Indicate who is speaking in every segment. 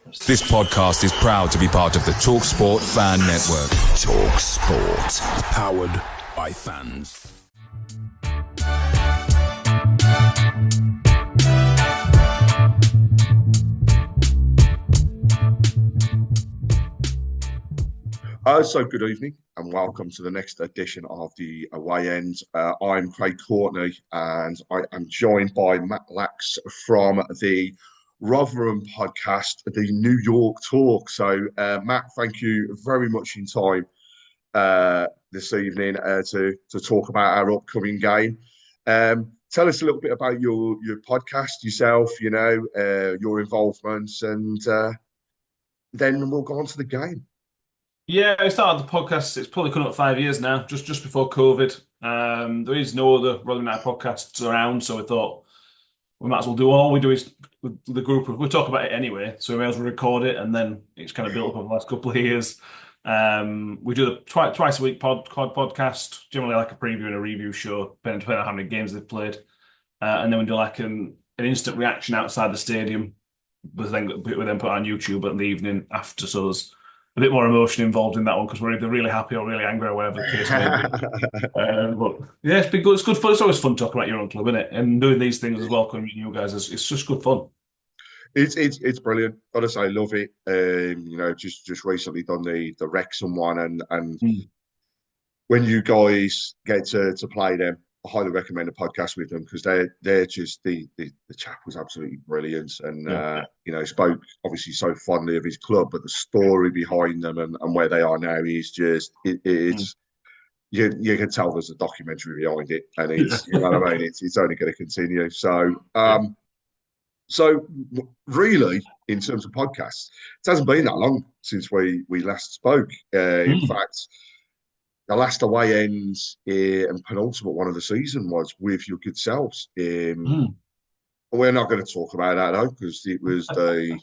Speaker 1: This podcast is proud to be part of the TalkSport Fan Network. TalkSport. Powered by fans.
Speaker 2: So good evening and welcome to the next edition of the Away End. I'm Craig Courtney and I am joined by Matt Lax from the Rotherham podcast, the New York Talk. So Matt, thank you very much in time this evening to talk about our upcoming game. Tell us a little bit about your podcast, yourself, your involvements, and then we'll go on to the game.
Speaker 3: Yeah, I started the podcast. It's probably coming up 5 years now, just before COVID. There is no other Rotherham United podcasts around, so we thought we might as well do all we do is with the group. We'll talk about it anyway, so we may as well record it, and then it's kind of built up over the last couple of years. We do the twice a week podcast, generally like a preview and a review show, depending on how many games they've played, and then we do like an instant reaction outside the stadium. We then put on YouTube in the evening after, so there's a bit more emotion involved in that one because we're either really happy or really angry or whatever the case may be. But yeah, it's been good. It's good fun. It's always fun talking about your own club, isn't it? And doing these things as well, coming you guys, it's just good fun.
Speaker 2: It's brilliant. Honestly, I love it. Just recently done the Wrexham one, and when you guys get to play them, I highly recommend a podcast with them because they're just the chap was absolutely brilliant and spoke obviously so fondly of his club, but the story behind them and where they are now is just it's you can tell there's a documentary behind it, and it's you know what I mean. It's only going to continue. So really, in terms of podcasts, it hasn't been that long since we last spoke. In fact, the last away end and penultimate one of the season was with your good selves. We're not going to talk about that though, because it was the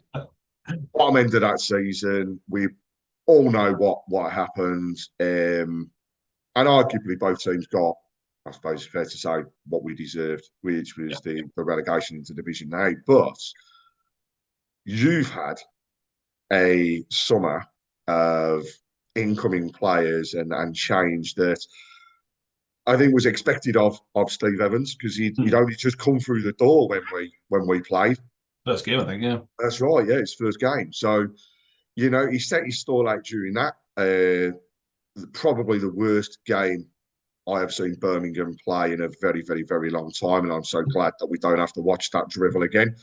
Speaker 2: bottom end of that season. We all know what happened, and arguably both teams got, I suppose it's fair to say, what we deserved, which was the relegation into Division A. But you've had a summer of incoming players and change that I think was expected of Steve Evans because he'd only just come through the door when we played.
Speaker 3: First game, I think, yeah.
Speaker 2: That's right, yeah, his first game. So, he set his stall out during that. Probably the worst game I have seen Birmingham play in a very, very, very long time, and I'm so glad that we don't have to watch that drivel again.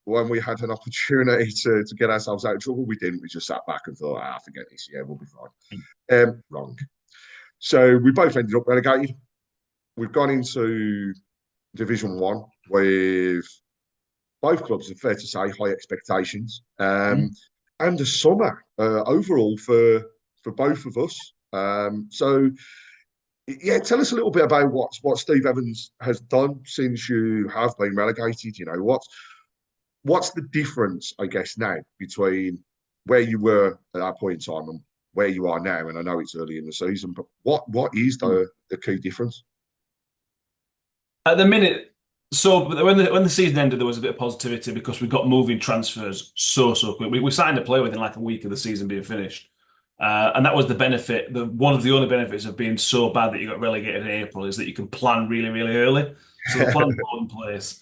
Speaker 2: When we had an opportunity to get ourselves out of trouble, we didn't. We just sat back and thought, forget this. Yeah, we'll be fine. Wrong. So we both ended up relegated. We've gone into Division 1 with both clubs, it's fair to say, high expectations. And a summer overall for both of us. Tell us a little bit about what Steve Evans has done since you have been relegated. What's the difference, I guess, now between where you were at that point in time and where you are now? And I know it's early in the season, but what is the key difference?
Speaker 3: At the minute, so when the season ended, there was a bit of positivity because we got moving transfers so quick. We signed a player within like a week of the season being finished. And that was the benefit. One of the only benefits of being so bad that you got relegated in April is that you can plan really, really early. So the plan's all in place.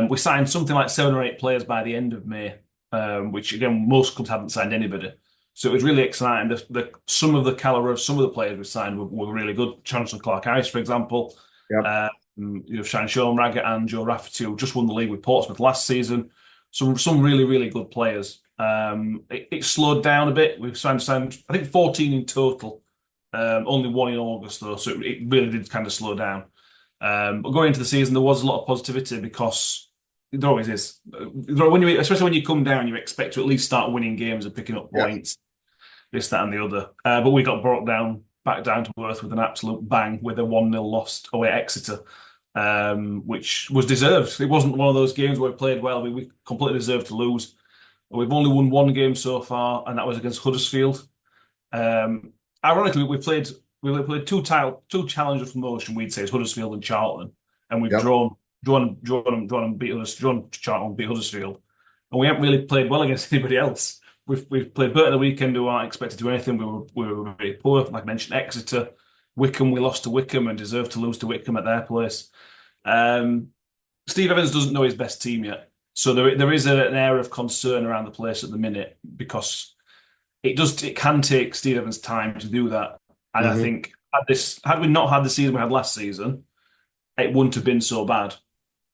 Speaker 3: We signed something like 7 or 8 players by the end of May, which again most clubs haven't signed anybody. So it was really exciting. Some of the caliber of some of the players we signed were really good. Chancellor Clark-Harris, for example. Yep. Shane Sean Raggett and Joe Rafferty, who just won the league with Portsmouth last season. Some really, really good players. It slowed down a bit. We've signed I think 14 in total. Only 1 in August though, so it really did kind of slow down. But going into the season, there was a lot of positivity because there always is. Especially when you come down, you expect to at least start winning games and picking up points, this, that, and the other. But we got brought back down to earth with an absolute bang with a 1-0 loss away at Exeter, which was deserved. It wasn't one of those games where we played well. We completely deserved to lose. We've only won 1 game so far, and that was against Huddersfield. Ironically, we played 2 challengers of promotion. We'd say it's Huddersfield and Charlton, and we've drawn Charlton, beat Huddersfield. and we haven't really played well against anybody else. We've played Burton the weekend, who aren't expected to do anything. We were very poor. Like I mentioned, Exeter, Wickham. We lost to Wickham and deserved to lose to Wickham at their place. Um, Steve Evans doesn't know his best team yet, so there is an air of concern around the place at the minute because it can take Steve Evans time to do that. And I
Speaker 2: Hmm.
Speaker 3: think had we not had the season we had last season, it wouldn't have been so bad.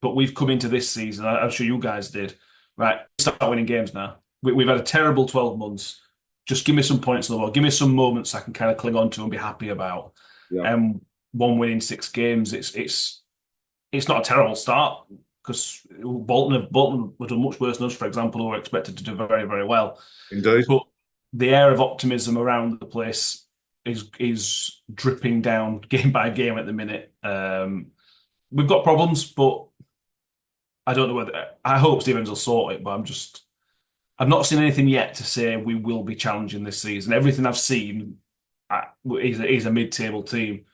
Speaker 3: But we've come into this season, I'm sure you guys did, right? Start winning games now. We've had a terrible 12 months. Just give me some points on the board. Give me some moments I can kind of cling on to and be happy about.
Speaker 2: Yeah,
Speaker 3: And one win in 6 games, it's not a terrible start because Bolton would have done much worse than us, for example, who were expected to do very, very well.
Speaker 2: indeed.
Speaker 3: But the air of optimism around the place is dripping down game by game at the minute. We've got problems, but I don't know whether I hope Stevens will sort it, but I've not seen anything yet to say we will be challenging this season. Everything I've seen is a mid-table team,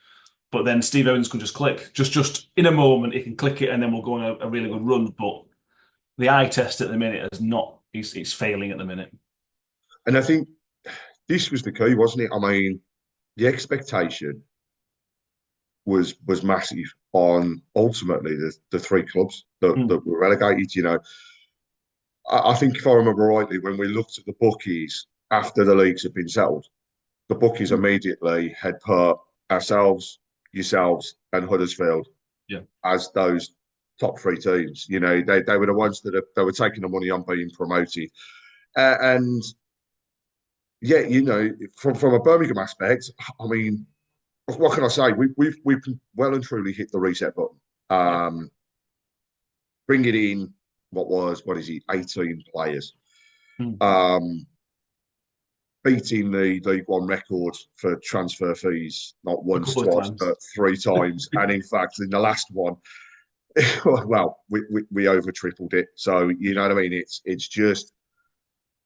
Speaker 3: but then Steve Evans can just click, just in a moment he can click it, and then we'll go on a really good run. But the eye test at the minute is not. It's failing at the minute.
Speaker 2: And I think this was the key, wasn't it? I mean, the expectation was massive on ultimately the three clubs
Speaker 3: Mm.
Speaker 2: that were relegated. You know, I think if I remember rightly, when we looked at the bookies after the leagues had been settled, the bookies
Speaker 3: Mm.
Speaker 2: immediately had put ourselves, yourselves, and Huddersfield
Speaker 3: Yeah.
Speaker 2: as those top three teams. You know, they were the ones they were taking the money on being promoted, and yeah, you know, from a Birmingham aspect, I mean, what can I say? We've well and truly hit the reset button.
Speaker 3: Yeah.
Speaker 2: Bringing in what is it, 18 players.
Speaker 3: Mm.
Speaker 2: Um, Beating the League One record for transfer fees, not
Speaker 3: A
Speaker 2: once,
Speaker 3: couple of
Speaker 2: twice,
Speaker 3: times.
Speaker 2: but three times. And in fact, in the last one, well, we over tripled it. So you know what I mean? It's just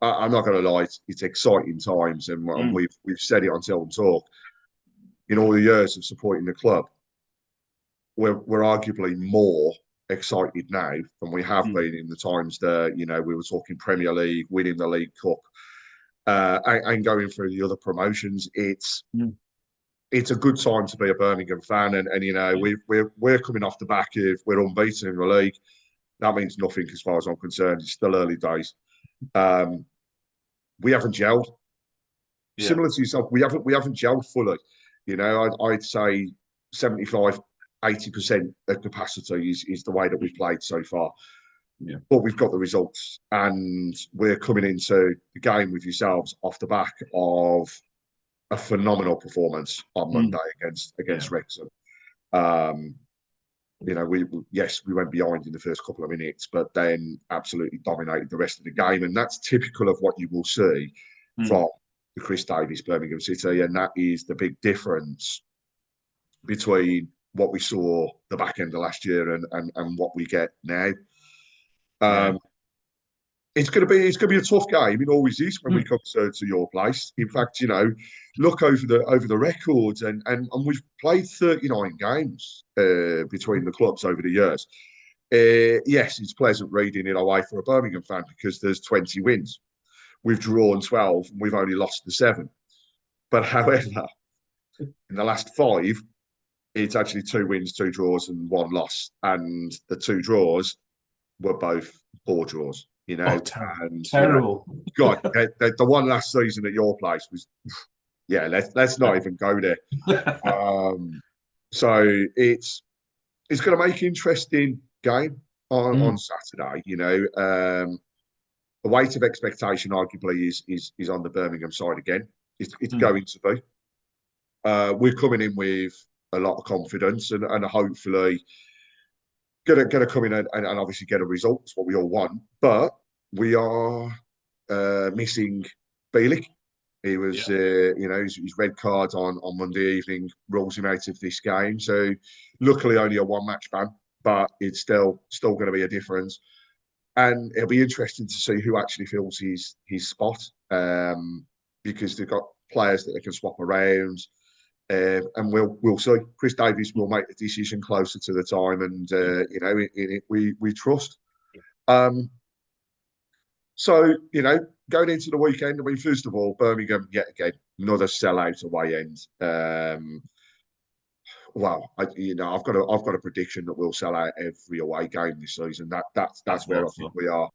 Speaker 2: I'm not going to lie, it's exciting times, and
Speaker 3: Mm.
Speaker 2: we've said it on Tilton Talk. In all the years of supporting the club, we're arguably more excited now than we have
Speaker 3: Mm.
Speaker 2: been in the times that we were talking Premier League, winning the League Cup, and going through the other promotions.
Speaker 3: Mm.
Speaker 2: It's a good time to be a Birmingham fan, and
Speaker 3: Yeah.
Speaker 2: we're coming off the back of we're unbeaten in the league. That means nothing as far as I'm concerned. It's still early days. Um, we haven't gelled.
Speaker 3: Yeah.
Speaker 2: Similar to yourself, we haven't gelled fully. I'd say 75, 80% of capacity is the way that we've played so far.
Speaker 3: Yeah.
Speaker 2: But we've got the results, and we're coming into the game with yourselves off the back of a phenomenal performance on Monday
Speaker 3: Mm. Yeah.
Speaker 2: against Wrexham. Um, we went behind in the first couple of minutes, but then absolutely dominated the rest of the game, and that's typical of what you will see
Speaker 3: Mm.
Speaker 2: from the Chris Davies Birmingham City, and that is the big difference between what we saw the back end of last year and what we get now.
Speaker 3: Yeah.
Speaker 2: Um, it's gonna be a tough game. It always is when we
Speaker 3: Mm.
Speaker 2: come to your place. In fact, look over the records, and we've played 39 games between the clubs over the years. Yes, it's pleasant reading it away for a Birmingham fan because there's 20 wins. We've drawn 12 and we've only lost the 7. But however, in the last 5, it's actually 2 wins, 2 draws, and 1 loss. And the 2 draws were both poor draws,
Speaker 3: Oh, terrible.
Speaker 2: and
Speaker 3: Terrible.
Speaker 2: God, the one last season at your place was, yeah. Let's not even go there. Um, so it's going to make an interesting game on
Speaker 3: Mm.
Speaker 2: Saturday. The weight of expectation arguably is on the Birmingham side again. It's
Speaker 3: Mm.
Speaker 2: going to be. We're coming in with a lot of confidence and hopefully gonna come in and obviously get a result. It's what we all want, but we are missing Bielik. He was,
Speaker 3: Yeah.
Speaker 2: his red card on Monday evening rules him out of this game. So luckily only a 1 match ban, but it's still going to be a difference. And it'll be interesting to see who actually fills his spot, because they've got players that they can swap around. And we'll see. Chris Davies will make the decision closer to the time, and in it we trust. Um, So, going into the weekend, I mean, first of all, Birmingham yet again, another sellout away end. Well, I've got a prediction that we'll sell out every away game this season.
Speaker 3: I
Speaker 2: That's where I
Speaker 3: thought
Speaker 2: think
Speaker 3: so.
Speaker 2: we are.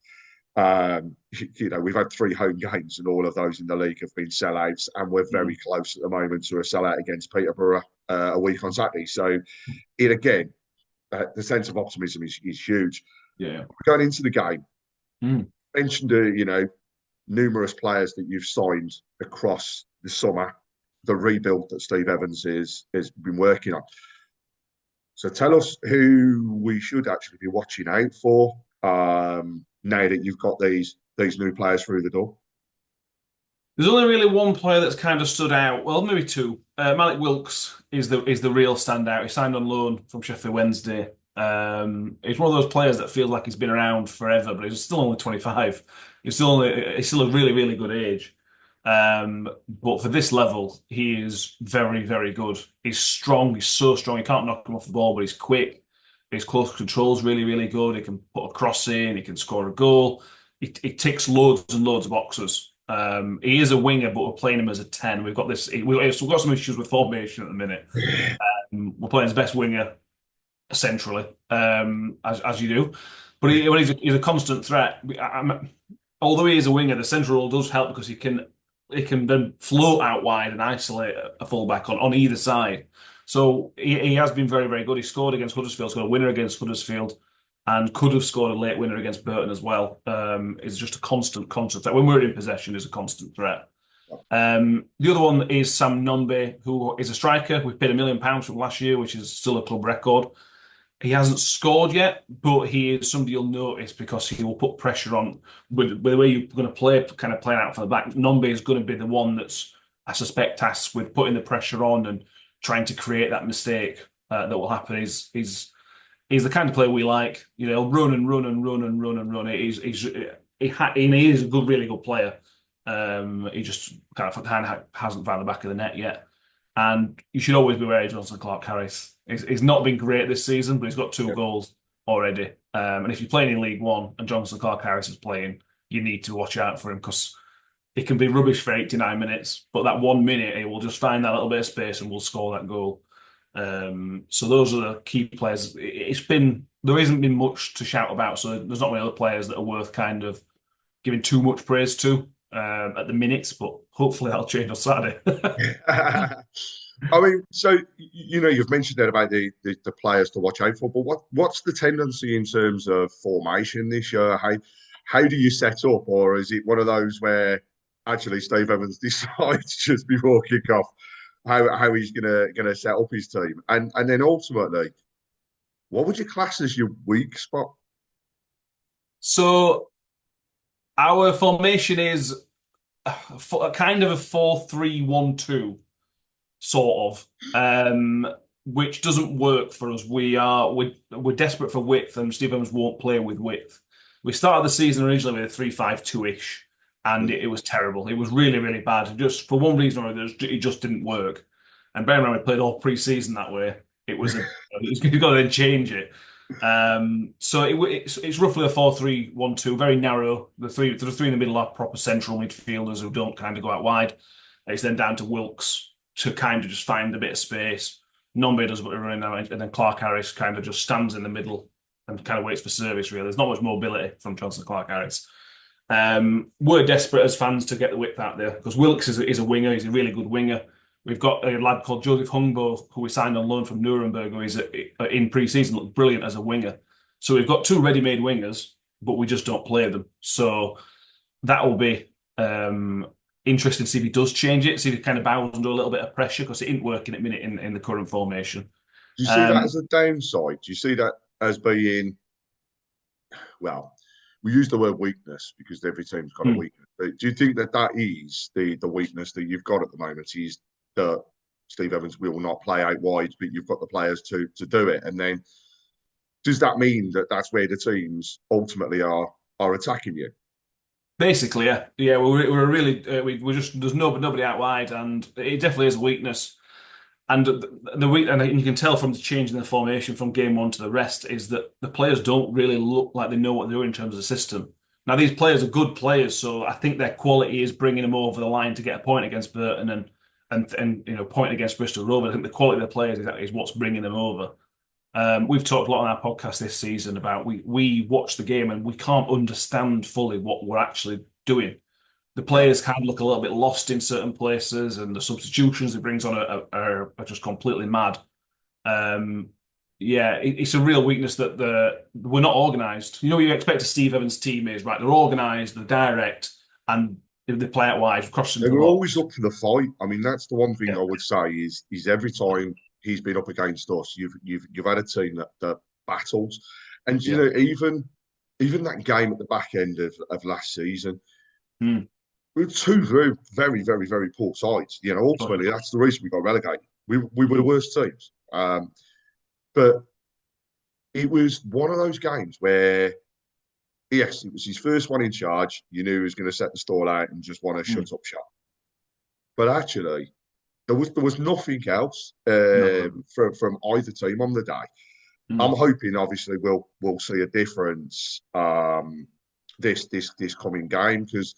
Speaker 2: We've had 3 home games, and all of those in the league have been sellouts, and we're very close at the moment to a sellout against Peterborough a week on Saturday. So, it again, the sense of optimism is huge.
Speaker 3: Yeah.
Speaker 2: Going into the game,
Speaker 3: Mm.
Speaker 2: mentioned numerous players that you've signed across the summer, the rebuild that Steve Evans has been working on. So tell us who we should actually be watching out for now that you've got these new players through the door.
Speaker 3: There's only really one player that's kind of stood out. Well, maybe two. Malik Wilkes is the real standout. He signed on loan from Sheffield Wednesday. He's one of those players that feels like he's been around forever, but he's still only 25. He's still a really, really good age. But for this level, he is very, very good. He's strong. He's so strong. You can't knock him off the ball, but he's quick. His close control's really, really good. He can put a cross in. He can score a goal. He ticks loads and loads of boxes. He is a winger, but we're playing him as a 10. We've got some issues with formation at the minute. We're playing his best winger centrally, as you do. But he's a constant threat. Although he is a winger, the central role does help because he can then float out wide and isolate a fullback on either side. So he has been very, very good. He scored against Huddersfield, scored a winner against Huddersfield, and could have scored a late winner against Burton as well. Is just a constant threat. When we're in possession, is a constant threat. The other one is Sam Nombe, who is a striker. We paid £1 million from last year, which is still a club record. He hasn't scored yet, but he is somebody you'll notice because he will put pressure on with the way you're going to play, kind of playing out from the back. Nombe is going to be the one that's, I suspect, tasked with putting the pressure on and trying to create that mistake that will happen. He's the kind of player we like. Run and run and run and run and run. He is a good, really good player. He just kind of hasn't found the back of the net yet. And you should always be wary of Johnson Clark-Harris. He's not been great this season, but he's got 2 goals already. And if you're playing in League One and Johnson Clark-Harris is playing, you need to watch out for him because he can be rubbish for 89 minutes, but that 1 minute he will just find that little bit of space and will score that goal. So those are the key players. There hasn't been much to shout about, so there's not many other players that are worth kind of giving too much praise to at the minutes, but hopefully that'll change on Saturday.
Speaker 2: I mean, so you've mentioned that about the players to watch out for, but what's the tendency in terms of formation this year? How do you set up, or is it one of those where actually Steve Evans decides just before kickoff how he's gonna set up his team, and then ultimately, what would you class as your weak spot?
Speaker 3: So our formation is a kind of a 4-3-1-2, sort of, which doesn't work for us. We're desperate for width, and Steve Evans won't play with width. We started the season originally with a 3-5-2-ish, and it was terrible. It was really, really bad. Just for one reason or another, it just didn't work. And bear in mind, we played all pre-season that way. You've got to then change it. So it's roughly a 4-3-1-2, very narrow. The three in the middle are proper central midfielders who don't kind of go out wide. It's then down to Wilkes to kind of just find a bit of space. Nombe does what we're running now, and then Clark-Harris kind of just stands in the middle and kind of waits for service, really. There's not much mobility from Johnson Clark-Harris. We're desperate as fans to get the width out there because Wilkes is a winger. He's a really good winger. We've got a lad called Joseph Hungbo, who we signed on loan from Nuremberg, who is in pre-season looked brilliant as a winger. So we've got 2 ready-made wingers, but we just don't play them. So that will be interesting to see if he does change it, see if he kind of bows under a little bit of pressure because it isn't working at the minute in the current formation.
Speaker 2: Do you see that as a downside? Do you see that as being, well, we use the word weakness because every team's got a weakness. But do you think that is the weakness that you've got at the moment? Is that Steve Evans will not play out wide, but you've got the players to do it? And then does that mean that that's where the teams ultimately are attacking you?
Speaker 3: Basically, yeah. We're really we're just there's nobody out wide, and it definitely is a weakness. And and you can tell from the change in the formation from game 1 to the rest is that the players don't really look like they know what they're doing in terms of the system. Now these players are good players, so I think their quality is bringing them over the line to get a point against Burton and point against Bristol Rovers. I think the quality of the players is what's bringing them over. We've talked a lot on our podcast this season about we watch the game and we can't understand fully what we're actually doing. The
Speaker 2: Yeah.
Speaker 3: players can look a little bit lost in certain places, and the substitutions it brings on are just completely mad. Um, yeah, it's a real weakness that we're not organised. You expect a Steve Evans team is right. They're organised, they're direct, and they play out wide, crossing
Speaker 2: They
Speaker 3: the
Speaker 2: were always
Speaker 3: box.
Speaker 2: up for the fight. I mean, that's the one thing
Speaker 3: Yeah,
Speaker 2: I would say is every time he's been up against us, you've had a team that battles, and
Speaker 3: yeah,
Speaker 2: even that game at the back end of last season,
Speaker 3: mm.
Speaker 2: we were two very poor sides.
Speaker 3: Oh,
Speaker 2: Ultimately that's the reason we got relegated. We were the
Speaker 3: mm.
Speaker 2: worst teams, but it was one of those games where yes, it was his first one in charge. You knew he was going to set the stall out and just want to
Speaker 3: Mm.
Speaker 2: shut up shop. But actually, there was nothing else
Speaker 3: No,
Speaker 2: from either team on the day. I'm
Speaker 3: mm.
Speaker 2: hoping, obviously, we'll see a difference this coming game because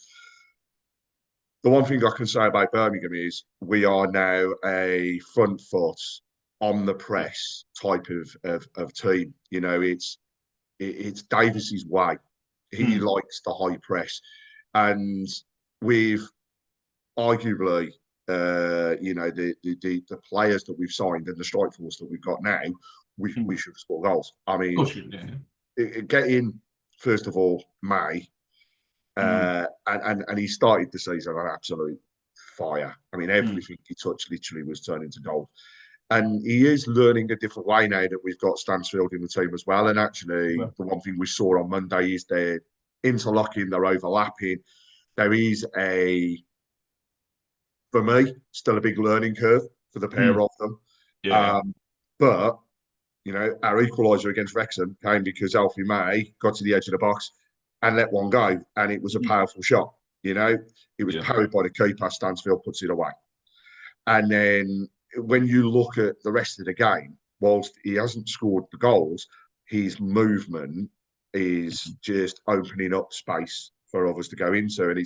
Speaker 2: the one thing I can say about Birmingham is we are now a front foot on the
Speaker 3: Yeah,
Speaker 2: press type of team. It's Davis's way. He
Speaker 3: mm.
Speaker 2: likes the high press, and we've arguably, the players that we've signed and the strike force that we've got now, we
Speaker 3: Mm.
Speaker 2: should score goals. I
Speaker 3: Of
Speaker 2: mean,
Speaker 3: course you do. Yeah.
Speaker 2: getting first of all May,
Speaker 3: Mm.
Speaker 2: and he started the season on absolute fire. I mean,
Speaker 3: Mm.
Speaker 2: everything he touched literally was turning to gold. And he is learning a different way now that we've got Stansfield in the team as well. And actually,
Speaker 3: Well,
Speaker 2: the one thing we saw on Monday is they're interlocking, they're overlapping. There is for me, still a big learning curve for the pair
Speaker 3: mm.
Speaker 2: of them.
Speaker 3: Yeah, yeah,
Speaker 2: Um, but, our equaliser against Wrexham came because Alfie May got to the edge of the box and let one go. And it was a
Speaker 3: mm.
Speaker 2: powerful shot. It was
Speaker 3: Yeah.
Speaker 2: parried by the keeper. Stansfield puts it away. And then when you look at the rest of the game, whilst he hasn't scored the goals, his movement is just opening up space for others to go into. And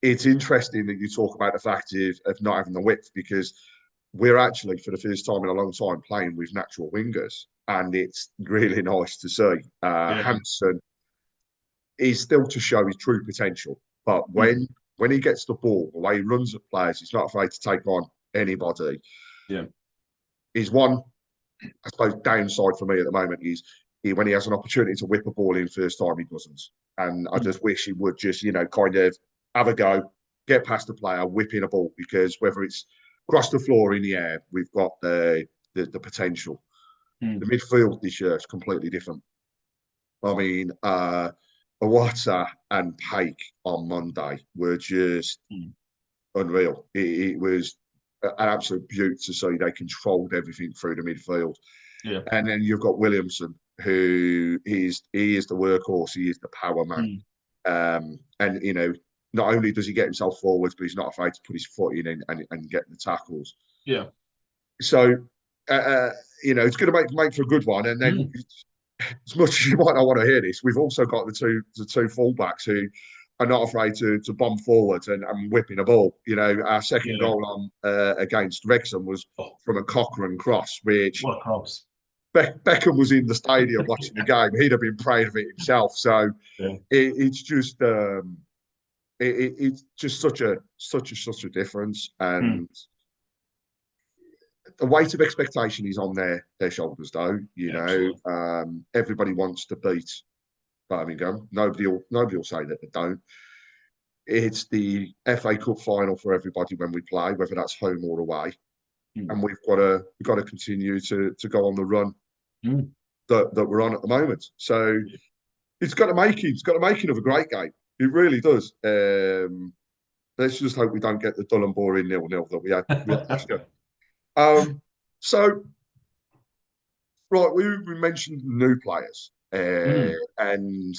Speaker 2: it's interesting that you talk about the fact of not having the width because we're actually, for the first time in a long time, playing with natural wingers. And it's really nice to see.
Speaker 3: Yeah.
Speaker 2: Hampson is still to show his true potential. But
Speaker 3: Mm.
Speaker 2: when he gets the ball, the way he runs at players, he's not afraid to take on anybody.
Speaker 3: Yeah.
Speaker 2: Is one, I suppose, downside for me at the moment is when he has an opportunity to whip a ball in first time, he doesn't. And I
Speaker 3: Mm.
Speaker 2: just wish he would just, kind of have a go, get past the player, whip in a ball, because whether it's across the floor or in the air, we've got the potential. The
Speaker 3: Mm.
Speaker 2: midfield this year is completely different. I mean, Awata and Pake on Monday were just
Speaker 3: Mm.
Speaker 2: unreal. It was an absolute beauty to see they controlled everything through the midfield.
Speaker 3: Yeah.
Speaker 2: And then you've got Williamson, who he is the workhorse, he is the power man.
Speaker 3: Mm.
Speaker 2: And not only does he get himself forwards, but he's not afraid to put his foot in and get the tackles.
Speaker 3: Yeah.
Speaker 2: So it's going to make for a good one. And then,
Speaker 3: Mm.
Speaker 2: as much as you might not want to hear this, we've also got the two fullbacks who are not afraid to bomb forward and whipping a ball. Our second
Speaker 3: Yeah.
Speaker 2: goal on against Wrexham was
Speaker 3: Oh,
Speaker 2: from a Cochrane cross, which
Speaker 3: what a cross.
Speaker 2: Beckham was in the stadium watching the game. He'd have been proud of it himself. So
Speaker 3: Yeah.
Speaker 2: it's just it's just such a difference,
Speaker 3: Mm.
Speaker 2: and the weight of expectation is on their shoulders. Though
Speaker 3: Yeah, absolutely.
Speaker 2: everybody wants to beat Birmingham. Nobody will say that they don't. It's the FA Cup final for everybody when we play, whether that's home or away,
Speaker 3: Mm.
Speaker 2: and we've got to continue to go on the run
Speaker 3: Mm.
Speaker 2: that we're on at the moment. So it's got the making of a great game. It really does. Let's just hope we don't get the dull and boring 0-0 that we had last year. So right, we mentioned new players,
Speaker 3: Mm.
Speaker 2: and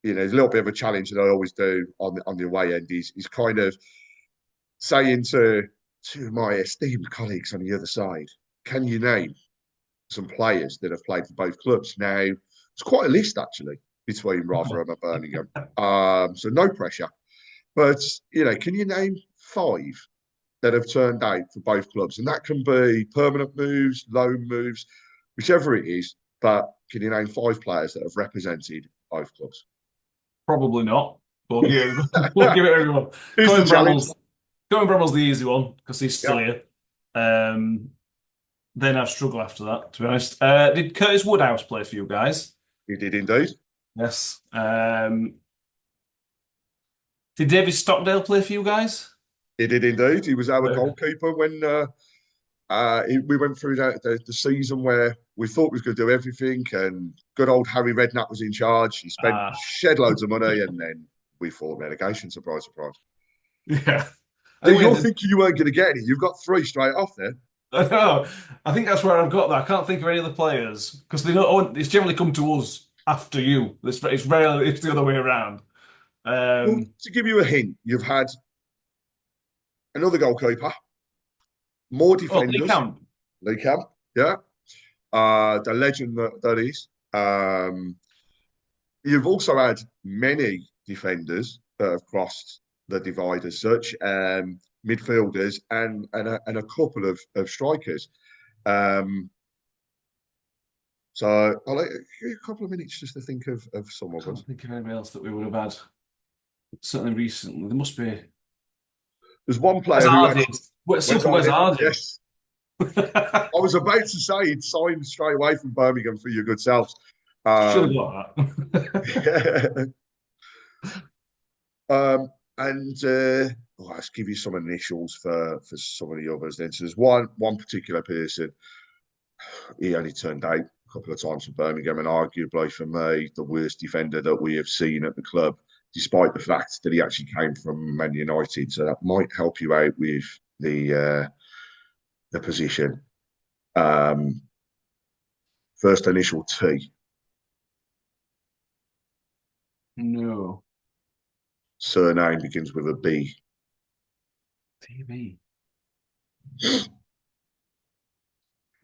Speaker 2: there's a little bit of a challenge that I always do on the away end is kind of saying to my esteemed colleagues on the other side, can you name some players that have played for both clubs? Now, it's quite a list actually. between Rotherham and Birmingham. So no pressure. But, can you name 5 that have turned out for both clubs? And that can be permanent moves, loan moves, whichever it is. But can you name 5 players that have represented both clubs?
Speaker 3: Probably not. But yeah, we'll give it everyone.
Speaker 2: Here's the challenge.
Speaker 3: Cohen Bramall's the easy one because he's still
Speaker 2: Yep.
Speaker 3: here. Then I've struggled after that, to be honest. Did Curtis Woodhouse play for you guys?
Speaker 2: He did indeed.
Speaker 3: Yes. Did David Stockdale play for you guys?
Speaker 2: He did indeed. He was our goalkeeper when we went through the season where we thought we was going to do everything, and good old Harry Redknapp was in charge. He spent shed loads of money, and then we fought relegation. Surprise, surprise.
Speaker 3: Yeah.
Speaker 2: You're thinking you weren't going to get any. You've got 3 straight off there.
Speaker 3: I know. I think that's where I've got that. I can't think of any of the players because they don't. It's generally come to us after you. It's rarely it's the other way around.
Speaker 2: Well, to give you a hint, you've had another goalkeeper, more defenders. Lee Camp, yeah. The legend that is. You've also had many defenders that have crossed the divide as such, midfielders and a couple of strikers. So I'll give you a couple of minutes just to think of some of us.
Speaker 3: I can't think of anybody else that we would have had. Certainly recently. There must be.
Speaker 2: There's one player who actually...
Speaker 3: Wes Hardy.
Speaker 2: Yes. I was about to say he'd signed straight away from Birmingham for your good selves.
Speaker 3: Should have got that.
Speaker 2: Let's give you some initials for some of the others then. So there's one particular person, he only turned out a couple of times for Birmingham, and arguably for me, the worst defender that we have seen at the club, despite the fact that he actually came from Man United. So that might help you out with the position. First initial T.
Speaker 3: No.
Speaker 2: Surname begins with a B.
Speaker 3: TV.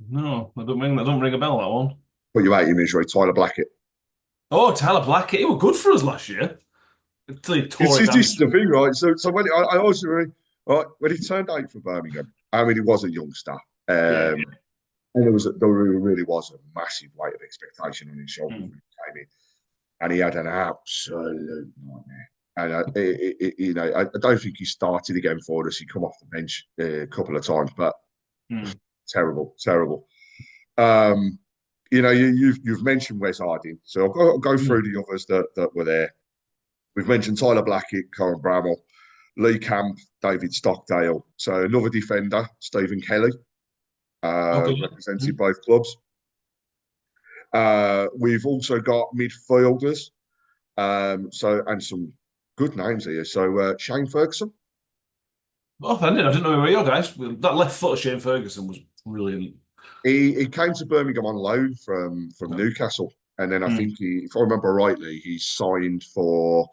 Speaker 3: No, I don't ring a bell, that one.
Speaker 2: Put you out your misery, Tyler Blackett.
Speaker 3: Oh, Tyler Blackett. He was good for us last year. Until he tore his
Speaker 2: This is the thing, right? So when I also right when he turned out for Birmingham, I mean, he was a youngster. And there really was a massive weight of expectation on his shoulders when he came in. And he had an absolute nightmare. And I don't think he started again for us. He come off the bench a couple of times, but terrible. You've mentioned Wes Harding, so I'll go through the others that were there. We've mentioned Tyler Blackett, Cohen Bramall, Lee Camp, David Stockdale. So another defender, Stephen Kelly, represented both clubs. We've also got midfielders, and some good names here. So Shane Ferguson.
Speaker 3: Oh, I didn't know who you were, guys. That left foot of Shane Ferguson was brilliant.
Speaker 2: He came to Birmingham on loan from Newcastle, and then I think if I remember rightly, he signed for,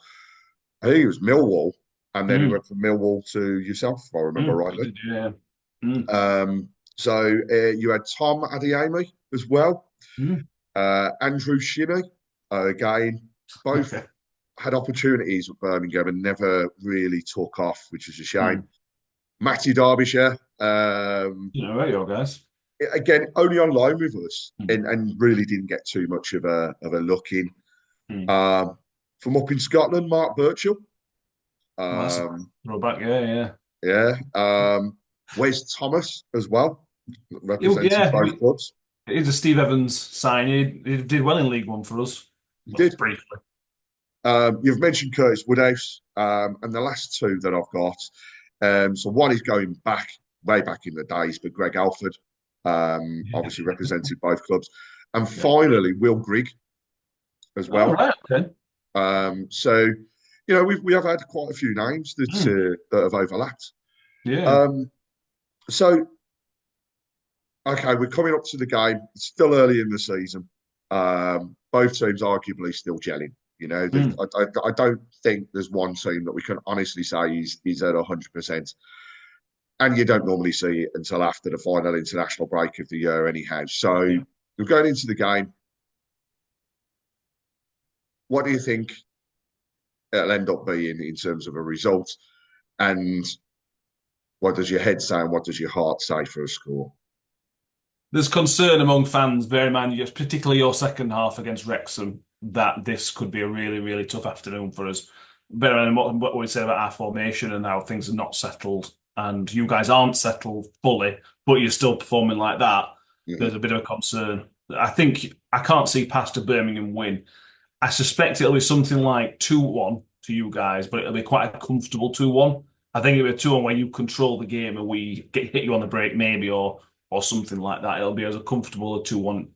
Speaker 2: I think it was Millwall, and then he went from Millwall to yourself, if I remember rightly.
Speaker 3: Yeah.
Speaker 2: So you had Tom Adeyemi as well, Andrew Shinnie, again, both had opportunities at Birmingham and never really took off, which is a shame. Matty Derbyshire.
Speaker 3: Where you are, guys.
Speaker 2: Again, only on loan with us, and really didn't get too much of a look in. From up in Scotland, Mark Birchall.
Speaker 3: Throwback,
Speaker 2: yeah. Wes Thomas as well, representing both clubs.
Speaker 3: He's a Steve Evans sign. He did well in League One for us.
Speaker 2: He did
Speaker 3: briefly.
Speaker 2: You've mentioned Curtis Woodhouse, and the last 2 that I've got. So one is going way back in the days, but Greg Alford. Obviously represented both clubs, and finally Will Grigg as well.
Speaker 3: Oh, right, okay.
Speaker 2: So we have had quite a few names that have overlapped.
Speaker 3: Yeah.
Speaker 2: So okay, we're coming up to the game. It's still early in the season. Both teams arguably still gelling. I don't think there's one team that we can honestly say is at 100%. And you don't normally see it until after the final international break of the year anyhow. So we're going into the game. what do you think it'll end up being in terms of a result? And what does your head say and what does your heart say for a score?
Speaker 3: There's concern among fans, bear in mind, particularly your second half against Wrexham, that this could be a really, really tough afternoon for us. Bear in mind what we said about our formation and how things are not settled, and you guys aren't settled fully, but you're still performing like that. There's a bit of a concern. I think I can't see past a Birmingham win. I suspect it'll be something like 2-1 to you guys, but it'll be quite a comfortable 2-1. I think it'll be a 2-1 where you control the game and we hit you on the break maybe, or something like that. It'll be as a comfortable 2-1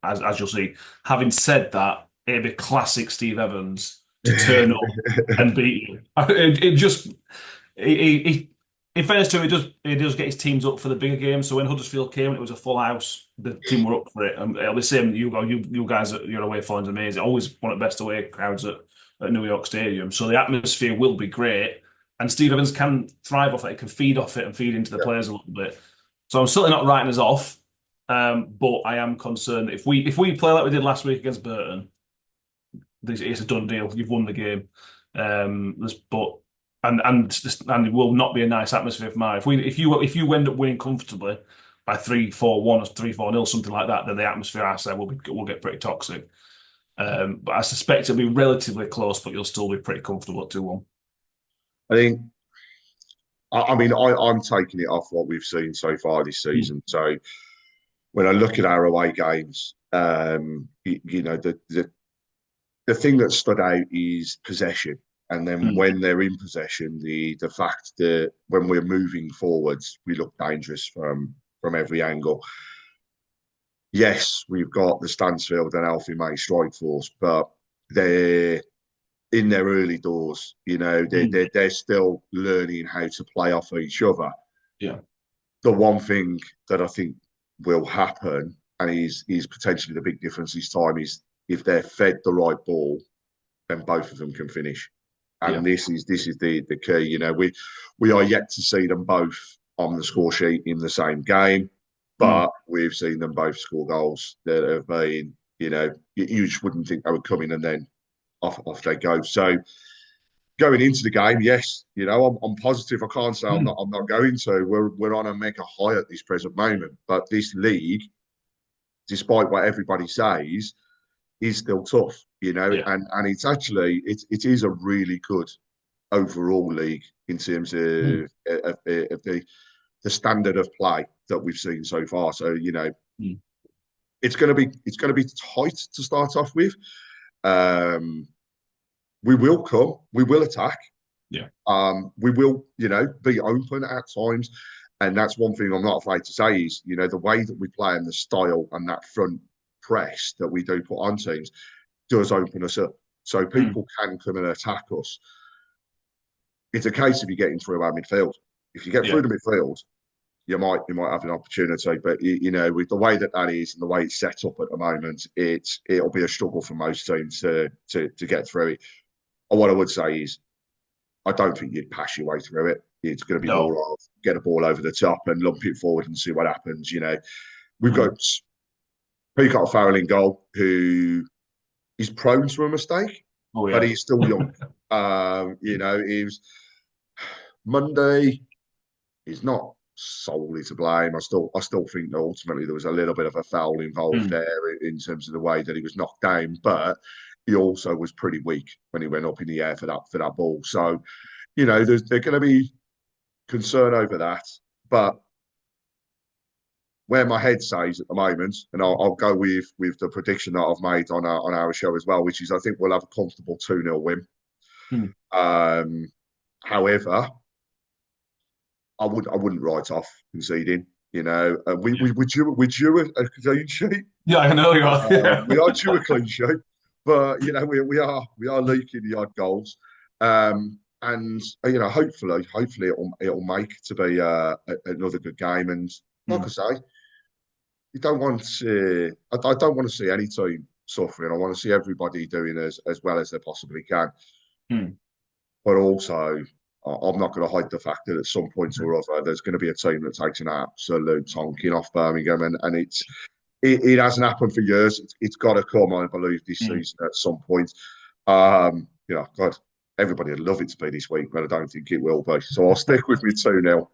Speaker 3: as you'll see. Having said that, it'd be classic Steve Evans to turn up and beat you. It just in fairness to him, he does get his teams up for the bigger games. So when Huddersfield came and it was a full house, the team were up for it. And it'll be the same. You guys, your away following is amazing. Always one of the best away crowds at New York Stadium. So the atmosphere will be great. And Steve Evans can thrive off it. He can feed off it and feed into the players a little bit. So I'm certainly not writing us off. But I am concerned if we play like we did last week against Burton, it's a done deal. You've won the game. And it will not be a nice atmosphere for mine. If you end up winning comfortably by 3-4-1 or 3-4-0, something like that, then the atmosphere I say will get pretty toxic. But I suspect it'll be relatively close, but you'll still be pretty comfortable at 2-1.
Speaker 2: I think. I mean, I'm taking it off what we've seen so far this season. So when I look at our away games, the thing that stood out is possession. And then when they're in possession, the fact that when we're moving forwards, we look dangerous from every angle. Yes, we've got the Stansfield and Alfie May strike force, but they're in their early doors. They're still learning how to play off each other.
Speaker 3: Yeah.
Speaker 2: The one thing that I think will happen, and is potentially the big difference this time, is if they're fed the right ball, then both of them can finish. And this is the key. We are yet to see them both on the score sheet in the same game, but we've seen them both score goals that have been, you just wouldn't think they would come in and then off they go. So going into the game, yes, I'm positive. I can't say I'm not going to. We're on a mega high at this present moment, but this league, despite what everybody says, is still tough. And it's actually it is a really good overall league in terms of the standard of play that we've seen so far. So it's going to be tight to start off with. We will come. We will attack.
Speaker 3: Yeah.
Speaker 2: We will, be open at times, and that's one thing I'm not afraid to say is, the way that we play and the style and that front press that we do put on teams does open us up, so people can come and attack us. It's a case of you getting through our midfield. If you get through the midfield, you might have an opportunity. But with the way that is and the way it's set up at the moment, it'll be a struggle for most teams to get through it. And what I would say is, I don't think you'd pass your way through it. It's going to be more of get a ball over the top and lump it forward and see what happens. We've got Peacock Farrell in goal, who is prone to a mistake, but he's still young. He was Monday. He's not solely to blame. I still think that ultimately there was a little bit of a foul involved there in terms of the way that he was knocked down, but he also was pretty weak when he went up in the air for that ball. So, there's going to be concern over that. But where my head says at the moment, and I'll go with the prediction that I've made on our show as well, which is I think we'll have a comfortable 2-0 win. However, I wouldn't write off conceding. We due a clean sheet.
Speaker 3: Yeah, I know you are.
Speaker 2: We are due a clean sheet, but we are leaking the odd goals. And hopefully it'll make to be another good game. And like I say, you don't want to. I don't want to see any team suffering. I want to see everybody doing as well as they possibly can. But also, I'm not going to hide the fact that at some point or other, there's going to be a team that takes an absolute tonking off Birmingham, and it hasn't happened for years. It's got to come, I believe, this season at some point. God, everybody would love it to be this week, but I don't think it will be. So I'll stick with me 2-0.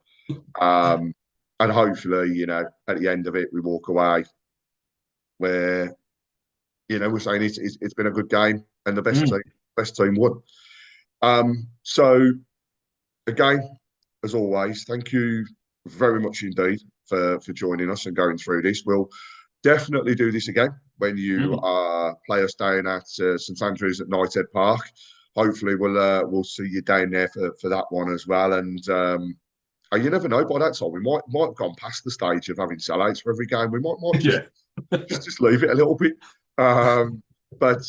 Speaker 2: And hopefully, at the end of it, we walk away where, we're saying it's been a good game and the best team won. So again, as always, thank you very much indeed for joining us and going through this. We'll definitely do this again when you play us down at St Andrews at Knighthead Park. Hopefully, we'll see you down there for that one as well. And you never know, by that time we might have gone past the stage of having sellouts for every game. We might just leave it a little bit. But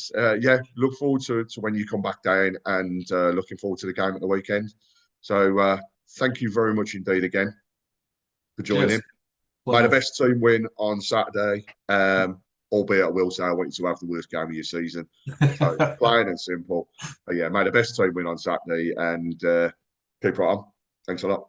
Speaker 2: look forward to when you come back down, and looking forward to the game at the weekend. So thank you very much indeed again for joining. May the best team win on Saturday. Albeit I will say I want you to have the worst game of your season. So plain and simple. But may the best team win on Saturday, and keep right on. Thanks a lot.